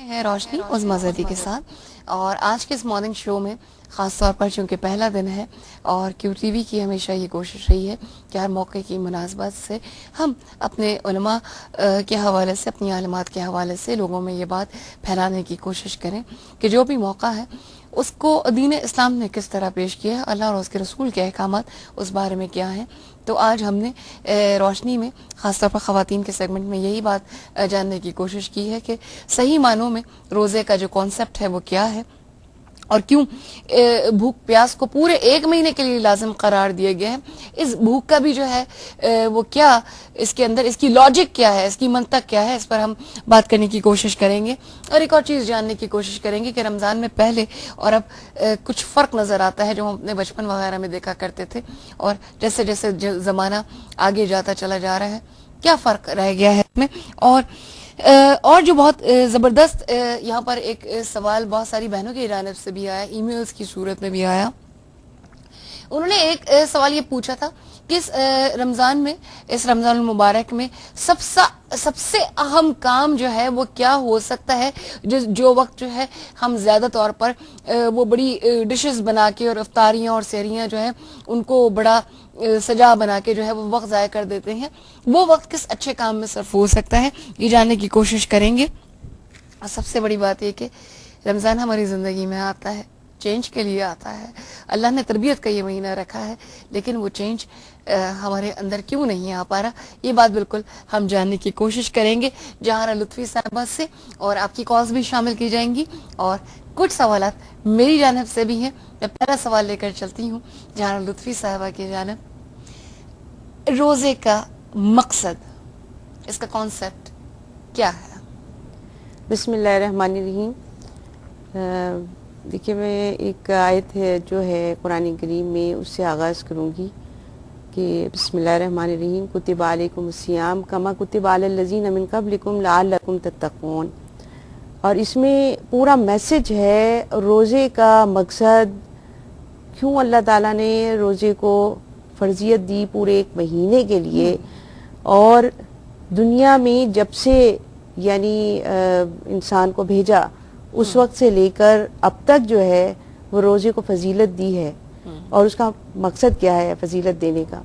ہے روشنی عظمیٰ زیدی کے ساتھ، اور آج کے اس مارننگ شو میں خاص طور پر چونکہ پہلا دن ہے اور کیو ٹی وی کی ہمیشہ یہ کوشش رہی ہے کہ ہر موقع کی مناسبت سے ہم اپنے علماء کے حوالے سے، اپنی عالمات کے حوالے سے لوگوں میں یہ بات پھیلانے کی کوشش کریں کہ جو بھی موقع ہے اس کو دین اسلام نے کس طرح پیش کیا ہے، اللہ اور اس کے رسول کے احکامات اس بارے میں کیا ہیں۔ تو آج ہم نے روشنی میں خاص طور پر خواتین کے سیگمنٹ میں یہی بات جاننے کی کوشش کی ہے کہ صحیح معنوں میں روزے کا جو کانسیپٹ ہے وہ کیا ہے، اور کیوں بھوک پیاس کو پورے 1 مہینے کے لیے لازم قرار دیا گیا ہے۔ اس بھوک کا بھی جو ہے وہ کیا اس کے اندر، اس کی لاجک کیا ہے، اس کی منطق کیا ہے، اس پر ہم بات کرنے کی کوشش کریں گے، اور ایک اور چیز جاننے کی کوشش کریں گے کہ رمضان میں پہلے اور اب کچھ فرق نظر آتا ہے جو ہم اپنے بچپن وغیرہ میں دیکھا کرتے تھے، اور جیسے جیسے زمانہ آگے جاتا چلا جا رہا ہے کیا فرق رہ گیا ہے اس میں۔ اور جو بہت زبردست یہاں پر ایک سوال بہت ساری بہنوں کی جانب سے بھی آیا، ای میلز کی صورت میں بھی آیا۔ انہوں نے ایک سوال یہ پوچھا تھا کہ اس رمضان میں، اس رمضان المبارک میں سب سے اہم کام جو ہے وہ کیا ہو سکتا ہے، جو وقت جو ہے ہم زیادہ طور پر وہ بڑی ڈشز بنا کے اور افطاریاں اور سحریاں جو ہیں ان کو بڑا سجا بنا کے جو ہے وہ وقت ضائع کر دیتے ہیں، وہ وقت کس اچھے کام میں صرف ہو سکتا ہے، یہ جاننے کی کوشش کریں گے۔ اور سب سے بڑی بات یہ کہ رمضان ہماری زندگی میں آتا ہے، چینج کے لیے آتا ہے، اللہ نے تربیت کا یہ مہینہ رکھا ہے، لیکن وہ چینج ہمارے اندر کیوں نہیں آ پا رہا، یہ بات بالکل ہم جاننے کی کوشش کریں گے جہاں لطفی صاحبہ سے، اور آپ کی کالز بھی شامل کی جائیں گی اور کچھ سوالات میری جانب سے بھی ہیں۔ میں پہلا سوال لے کر چلتی ہوں جہاں لطفی صاحبہ کی جانب۔ روزے کا مقصد، اس کا کانسیپٹ کیا ہے؟ بسم اللہ الرحمن الرحیم۔ دیکھیے، میں ایک آیت ہے جو ہے قرآن کریم میں، اس سے آغاز کروں گی کہ بسم اللہ الرحمن الرحیم، کتب علیکم الصیام کما کتب علی الذین من قبلکم لعلکم تتقون۔ اور اس میں پورا میسج ہے روزے کا مقصد، کیوں اللہ تعالیٰ نے روزے کو فرضیت دی پورے 1 مہینے کے لیے، اور دنیا میں جب سے یعنی انسان کو بھیجا اس وقت سے لے کر اب تک جو ہے وہ روزے کو فضیلت دی ہے، اور اس کا مقصد کیا ہے فضیلت دینے کا۔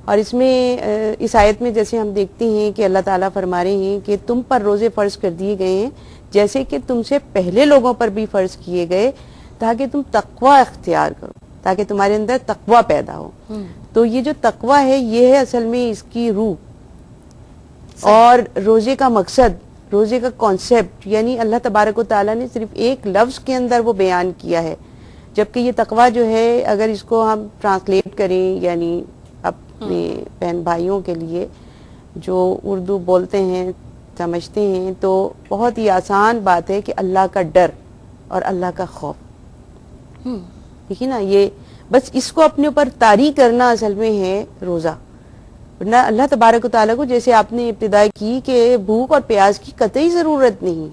اور اس میں اس آیت میں جیسے ہم دیکھتے ہیں کہ اللہ تعالیٰ فرما رہے ہیں کہ تم پر روزے فرض کر دیے گئے ہیں جیسے کہ تم سے پہلے لوگوں پر بھی فرض کیے گئے، تاکہ تم تقوی اختیار کرو، تاکہ تمہارے اندر تقوی پیدا ہو۔ تو یہ جو تقوی ہے یہ ہے اصل میں اس کی روح، اور روزے کا مقصد، روزے کا کانسیپٹ، یعنی اللہ تبارک و تعالیٰ نے صرف ایک لفظ کے اندر وہ بیان کیا ہے، جبکہ یہ تقوی جو ہے اگر اس کو ہم ٹرانسلیٹ کریں یعنی اپنے بہن بھائیوں کے لیے جو اردو بولتے ہیں سمجھتے ہیں، تو بہت ہی آسان بات ہے کہ اللہ کا ڈر اور اللہ کا خوف۔ دیکھیے نا، یہ بس اس کو اپنے اوپر طاری کرنا اصل میں ہے روزہ۔ ورنہ اللہ تبارک و تعالیٰ کو، جیسے آپ نے ابتدا کی کہ بھوک اور پیاس کی قطعی ضرورت نہیں،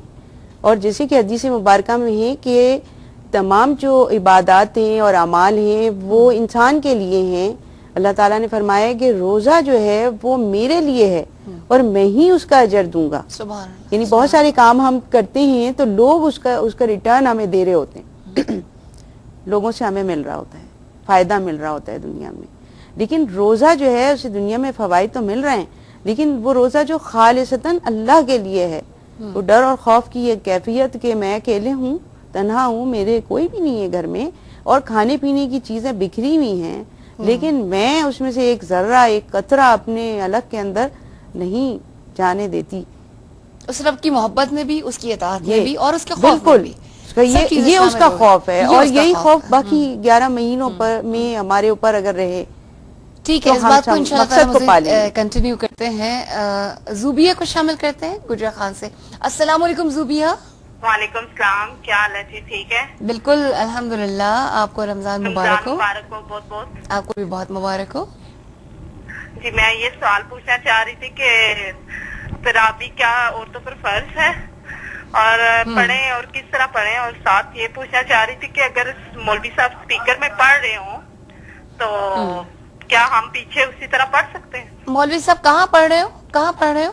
اور جیسے کہ حدیث مبارکہ میں ہے کہ تمام جو عبادات ہیں اور اعمال ہیں وہ انسان کے لیے ہیں۔ اللہ تعالیٰ نے فرمایا کہ روزہ جو ہے وہ میرے لیے ہے اور میں ہی اس کا اجر دوں گا۔ سبحان اللہ۔ یعنی بہت سارے کام ہم کرتے ہیں تو لوگ اس کا ریٹرن ہمیں دے رہے ہوتے ہیں، لوگوں سے ہمیں مل رہا ہوتا ہے، فائدہ مل رہا ہوتا ہے دنیا میں، لیکن روزہ جو ہے اسے دنیا میں فوائد تو مل رہے ہیں، لیکن وہ روزہ جو خالصتاً اللہ کے لیے ہے، وہ ڈر اور خوف کی یہ کیفیت کہ میں اکیلے ہوں، تنہا ہوں، میرے کوئی بھی نہیں ہے گھر میں، اور کھانے پینے کی چیزیں بکھری ہوئی ہیں، لیکن میں اس میں سے ایک ذرہ، ایک قطرہ اپنے الگ کے اندر نہیں جانے دیتی۔ اس رب کی محبت میں بھی، اس کی اطاعت میں بھی، اور اس کے خوف میں بھی، یہ اس کا خوف ہے، اور یہی خوف باقی 11 مہینوں پر میں ہمارے اوپر اگر رہے۔ ٹھیک ہے، اس بات کو انشاءاللہ کنٹینیو کرتے ہیں۔ زوبیہ کو شامل کرتے ہیں گجرا خان سے۔ السلام علیکم زوبیہ۔ وعلیکم السلام، کیا حال ہے جی؟ ٹھیک ہے بالکل الحمدللہ۔ آپ کو رمضان مبارک ہو۔ مبارک ہو، بہت بہت۔ آپ کو بھی بہت مبارک ہو جی، میں یہ سوال پوچھنا چاہ رہی تھی کہ تراویح کیا عورتوں پر فرض ہے، اور پڑھیں اور کس طرح پڑھیں، اور ساتھ یہ پوچھنا چاہ رہی تھی کہ اگر مولوی صاحب اسپیکر میں پڑھ رہے ہوں تو کیا ہم پیچھے اسی طرح پڑھ سکتے ہیں؟ مولوی صاحب کہاں پڑھ رہے ہو؟ کہاں پڑھ رہے ہو؟